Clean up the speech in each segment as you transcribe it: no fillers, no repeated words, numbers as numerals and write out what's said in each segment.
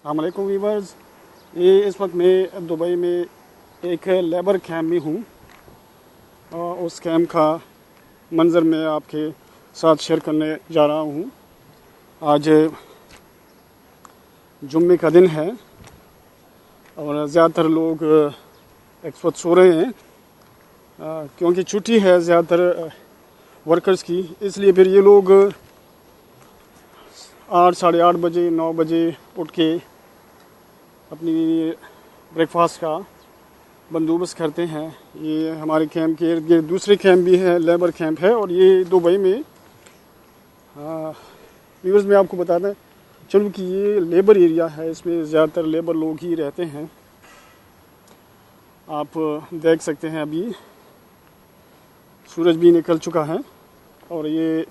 अस्सलाम वालेकुम वीवर्स। ये इस वक्त मैं दुबई में एक लेबर कैंप में हूँ और उस कैंप का मंज़र मैं आपके साथ शेयर करने जा रहा हूँ। आज जुम्मे का दिन है और ज़्यादातर लोग इस वक्त सो रहे हैं क्योंकि छुट्टी है ज़्यादातर वर्कर्स की, इसलिए फिर ये लोग 8 साढ़े 8 बजे 9 बजे उठ के अपनी ब्रेकफास्ट का बंदोबस्त करते हैं। ये हमारे कैंप के इर्द गिर्द दूसरे कैंप भी है, लेबर कैंप है और ये दुबई में व्यूअर्स में आपको बताते हैं चलो कि ये लेबर एरिया है, इसमें ज़्यादातर लेबर लोग ही रहते हैं। आप देख सकते हैं अभी सूरज भी निकल चुका है और ये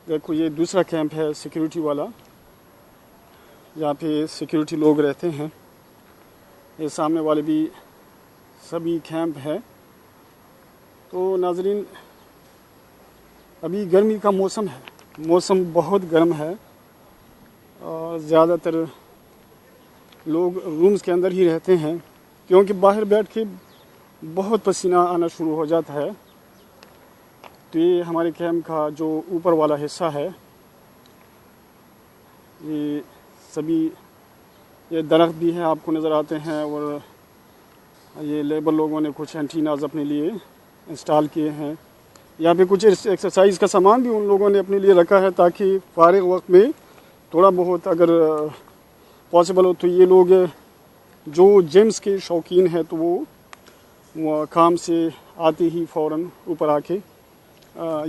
देखो ये दूसरा कैंप है सिक्योरिटी वाला, जहाँ पे सिक्योरिटी लोग रहते हैं। ये सामने वाले भी सभी कैंप है। तो नाजरीन अभी गर्मी का मौसम है, मौसम बहुत गर्म है और ज़्यादातर लोग रूम्स के अंदर ही रहते हैं क्योंकि बाहर बैठ के बहुत पसीना आना शुरू हो जाता है। तो ये हमारे कैंप का जो ऊपर वाला हिस्सा है, ये सभी ये दरख्त भी हैं आपको नज़र आते हैं और ये लेबर लोगों ने कुछ एंटीनाज अपने लिए इंस्टॉल किए हैं। यहाँ पे कुछ एक्सरसाइज का सामान भी उन लोगों ने अपने लिए रखा है ताकि फारिग वक्त में थोड़ा बहुत अगर पॉसिबल हो तो ये लोग जो जिम्स के शौकीन हैं तो वो काम से आते ही फ़ौरन ऊपर आके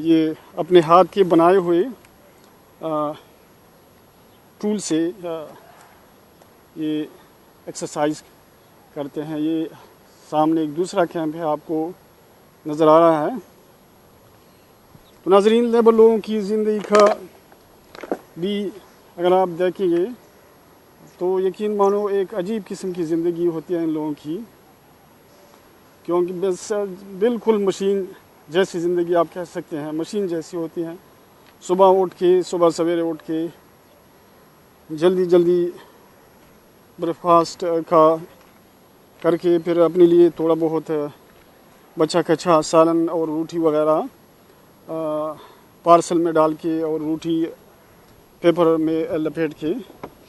ये अपने हाथ के बनाए हुए टूल से ये एक्सरसाइज करते हैं। ये सामने एक दूसरा कैंप है आपको नज़र आ रहा है। तो नाज़रीन लेबर लोगों की ज़िंदगी का भी अगर आप देखेंगे तो यकीन मानो एक अजीब किस्म की ज़िंदगी होती है इन लोगों की, क्योंकि बस बिल्कुल मशीन जैसी ज़िंदगी आप कह सकते हैं, मशीन जैसी होती हैं। सुबह सवेरे उठ के जल्दी जल्दी ब्रेकफास्ट का करके फिर अपने लिए थोड़ा बहुत बचा कच्चा सालन और रोटी वगैरह पार्सल में डाल के और रोटी पेपर में लपेट के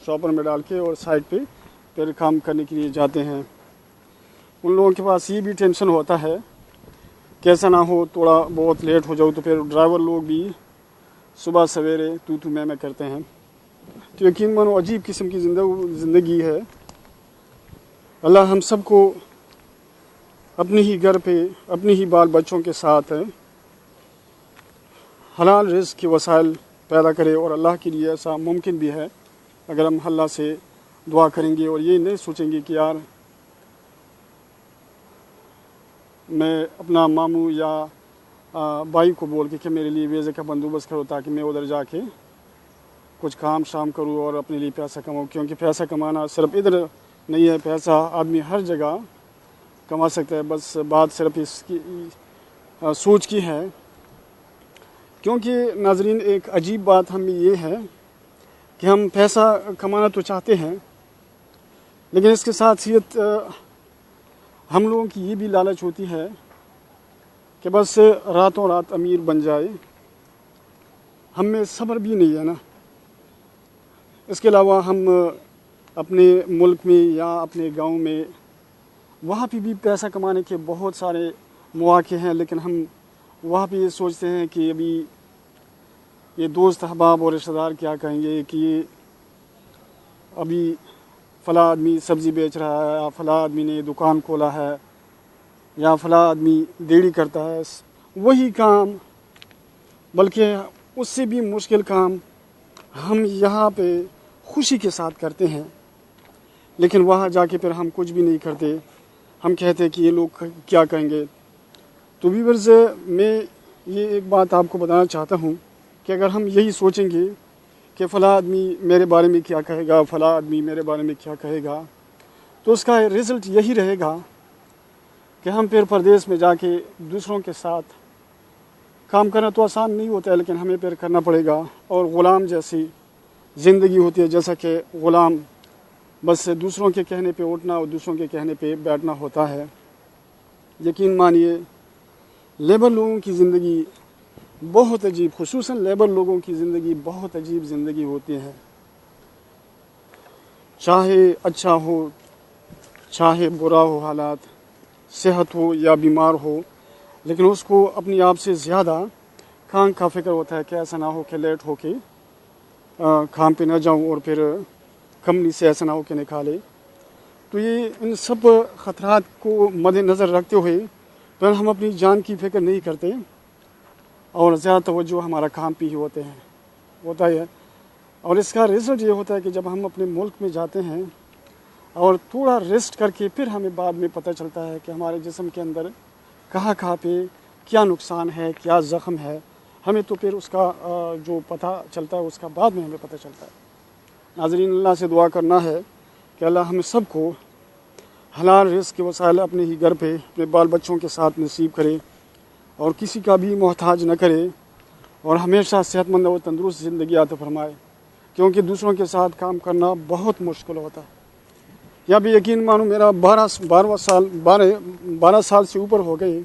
शॉपर में डाल के और साइड पे फिर काम करने के लिए जाते हैं। उन लोगों के पास ये भी टेंशन होता है कैसा ना हो थोड़ा बहुत लेट हो जाओ तो फिर ड्राइवर लोग भी सुबह सवेरे तू मैं करते हैं। तो यकीन मानो अजीब किस्म की ज़िंदगी है। अल्लाह हम सबको अपने ही घर पे अपने ही बाल बच्चों के साथ हलाल रिज़्क़ के वसाइल पैदा करे और अल्लाह के लिए ऐसा मुमकिन भी है अगर हम अल्लाह से दुआ करेंगे और ये नहीं सोचेंगे कि यार मैं अपना मामू या भाई को बोल के कि मेरे लिए वीज़े का बंदोबस्त करो ताकि मैं उधर जाके कुछ काम शाम करूँ और अपने लिए पैसा कमाऊँ, क्योंकि पैसा कमाना सिर्फ इधर नहीं है, पैसा आदमी हर जगह कमा सकता है। बस बात सिर्फ इसकी सोच की है। क्योंकि नाजरीन एक अजीब बात हमें ये है कि हम पैसा कमाना तो चाहते हैं लेकिन इसके साथ ही हम लोगों की ये भी लालच होती है कि बस रातों रात अमीर बन जाए। हम में सब्र भी नहीं है ना। इसके अलावा हम अपने मुल्क में या अपने गांव में वहाँ पे भी पैसा कमाने के बहुत सारे मौके हैं, लेकिन हम वहाँ पे ये सोचते हैं कि अभी ये दोस्त अहबाब और रिश्तेदार क्या कहेंगे कि ये अभी फ़ला आदमी सब्ज़ी बेच रहा है या फ़ला आदमी ने दुकान खोला है या फ़ला आदमी देड़ी करता है। वही काम बल्कि उससे भी मुश्किल काम हम यहाँ पे खुशी के साथ करते हैं, लेकिन वहाँ जाके फिर हम कुछ भी नहीं करते। हम कहते कि ये लोग क्या कहेंगे। तो व्यूअर्स मैं ये एक बात आपको बताना चाहता हूँ कि अगर हम यही सोचेंगे कि फ़ला आदमी मेरे बारे में क्या कहेगा, फ़ला आदमी मेरे बारे में क्या कहेगा, तो उसका रिज़ल्ट यही रहेगा कि हम फिर परदेश में जाके दूसरों के साथ काम करना तो आसान नहीं होता है, लेकिन हमें फिर करना पड़ेगा। और ग़ुलाम जैसी ज़िंदगी होती है, जैसा कि ग़ुलाम بس دوسروں کے کہنے پہ اٹھنا اور دوسروں کے کہنے پہ بیٹھنا ہوتا ہے۔ یقین مانیے لیبر لوگوں کی زندگی بہت عجیب، خصوصاً لیبر لوگوں کی زندگی بہت عجیب زندگی ہوتی ہے۔ چاہے اچھا ہو چاہے برا ہو حالات، صحت ہو یا بیمار ہو، لیکن اس کو اپنی آپ سے زیادہ کام کا فکر ہوتا ہے کہ ایسا نہ ہو کہ لیٹ ہو کے کام پہ نہ جاؤں اور پھر کمپنی سے ایسا نہ ہو کہ نکالے۔ تو یہ ان سب خطرات کو مد نظر رکھتے ہوئے پھر ہم اپنی جان کی فکر نہیں کرتے اور زیادہ توجہ ہمارا کام پہ ہی ہوتا ہے۔ اور اس کا رزلٹ یہ ہوتا ہے کہ جب ہم اپنے ملک میں جاتے ہیں اور تھوڑا ریسٹ کر کے پھر ہمیں بعد میں پتہ چلتا ہے کہ ہمارے جسم کے اندر کہاں پہ کیا نقصان ہے، کیا زخم ہے، ہمیں تو پھر اس کا جو پتہ چلتا ہے اس کا بعد میں ہمیں پتہ چلتا ہے۔ ناظرین، اللہ سے دعا کرنا ہے کہ اللہ ہمیں سب کو حلال رزق کے وسائل اپنے ہی گھر پہ اپنے بال بچوں کے ساتھ نصیب کرے اور کسی کا بھی محتاج نہ کرے اور ہمیشہ صحت مند اور تندرست زندگی عطا فرمائے، کیونکہ دوسروں کے ساتھ کام کرنا بہت مشکل ہوتا ہے۔ یا بھی یقین مانو میرا 12 سال سے اوپر ہو گئے،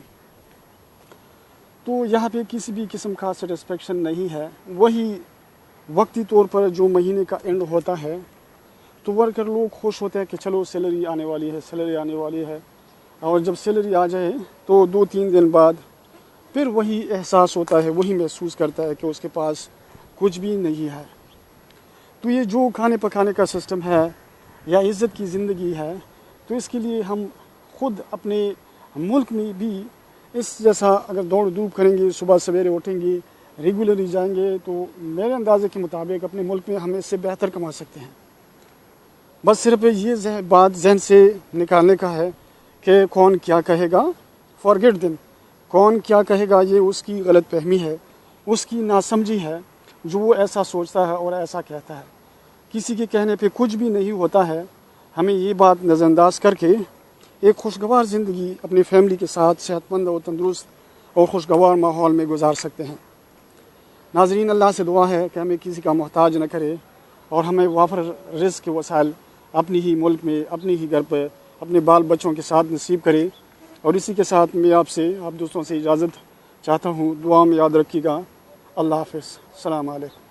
تو یہاں پہ کسی بھی قسم کا سیٹسفیکشن نہیں ہے۔ وہی وقتی طور پر جو مہینے کا اینڈ ہوتا ہے تو ورکر لوگ خوش ہوتے ہیں کہ چلو سیلری آنے والی ہے، اور جب سیلری آ جائے تو 2-3 دن بعد پھر وہی احساس ہوتا ہے، وہی محسوس کرتا ہے کہ اس کے پاس کچھ بھی نہیں ہے۔ تو یہ جو کھانے پکانے کا سسٹم ہے یا عزت کی زندگی ہے، تو اس کے لیے ہم خود اپنے ملک میں بھی اس جیسا اگر دوڑ دھوپ کریں گے، صبح سویرے اٹھیں گے، ریگولرلی جائیں گے، تو میرے اندازے کے مطابق اپنے ملک میں ہم اس سے بہتر کما سکتے ہیں۔ بس صرف یہ بات ذہن سے نکالنے کا ہے کہ کون کیا کہے گا، فارگیٹ دم، کون کیا کہے گا یہ اس کی غلط فہمی ہے، اس کی ناسمجھی ہے جو وہ ایسا سوچتا ہے اور ایسا کہتا ہے۔ کسی کے کہنے پہ کچھ بھی نہیں ہوتا ہے۔ ہمیں یہ بات نظر انداز کر کے ایک خوشگوار زندگی اپنی فیملی کے ساتھ صحت مند اور تندرست اور خوشگوار ماحول میں گزار سکتے ہیں۔ ناظرین، اللہ سے دعا ہے کہ ہمیں کسی کا محتاج نہ کرے اور ہمیں وافر رزق کے وسائل اپنی ہی ملک میں، اپنی ہی گھر پہ، اپنے بال بچوں کے ساتھ نصیب کرے۔ اور اسی کے ساتھ میں آپ دوستوں سے اجازت چاہتا ہوں، دعا میں یاد رکھیے گا۔ اللہ حافظ، السلام علیکم۔